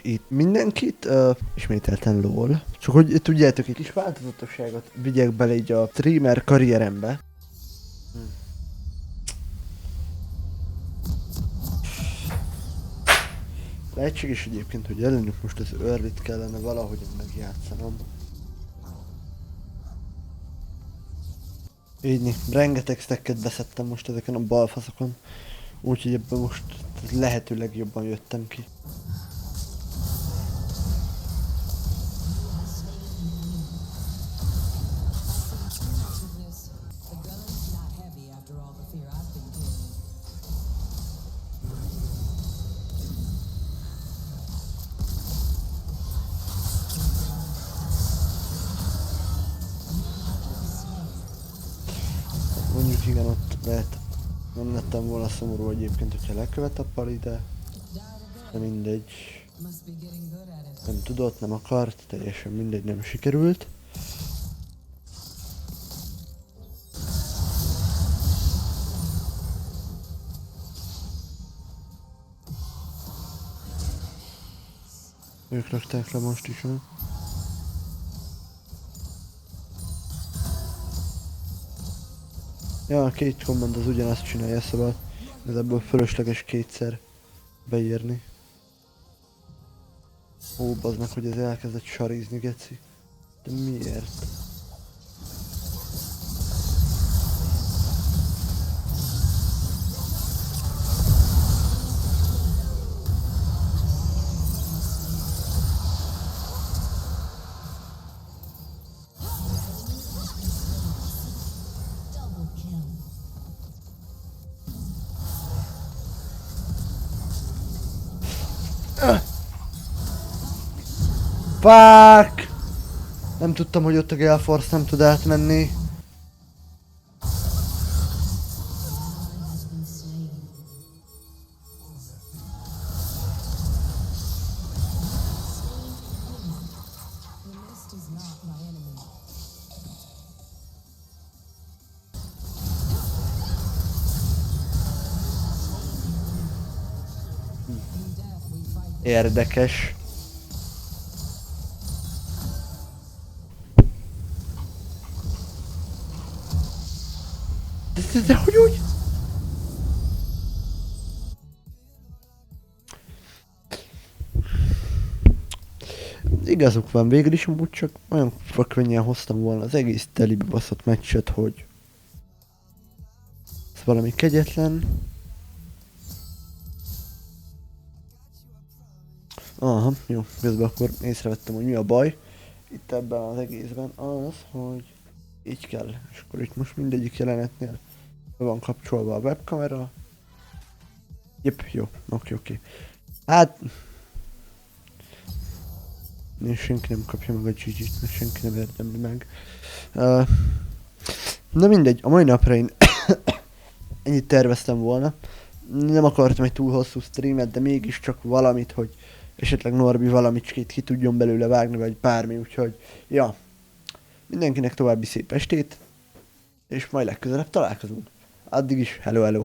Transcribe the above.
Itt mindenkit, ismételten LOL. Csak hogy tudjátok, egy kis változatosságot vigyek bele így a streamer karrierembe. Lehetséges egyébként, hogy ellenük most az early-t kellene valahogyan megjátszanom. Így, rengeteg stacket beszedtem most ezeken a balfaszokon. Úgyhogy ebben most lehetőleg jobban jöttem ki. Mondjuk igen, ott lehet, nem lettem volna szomorú egyébként, hogyha lekövet a pali, de mindegy. Nem tudott, nem akart, teljesen mindegy, nem sikerült. Ők rakták le most is, nem? Ja, a két command az ugyanazt csinálja, szóval ez ebből fölösleges kétszer beírni. Ó, baznak, hogy ez elkezdett sarízni, geci. De miért? Fuck! Nem tudtam, hogy ott a Gale Force nem tud átmenni. Érdekes. De hogy úgy? Igazuk van, végül is amúgy csak olyan könnyen hoztam volna az egész telibe baszott meccset, hogy ez valami kegyetlen. Aha, jó, közben akkor észrevettem, hogy mi a baj itt ebben az egészben, az, hogy így kell, és akkor itt most mindegyik jelenetnél be van kapcsolva a webkamera. Jep, jó, oké. Hát... senki nem kapja meg a GG-t, mert senki nem érdemli meg. Na mindegy, a mai napra én ennyit terveztem volna. Nem akartam egy túl hosszú streamet, de mégiscsak valamit, hogy esetleg Norbi valamicskét ki tudjon belőle vágni, vagy bármi, úgyhogy ja. Mindenkinek további szép estét, és majd legközelebb találkozunk. Addig is, hello.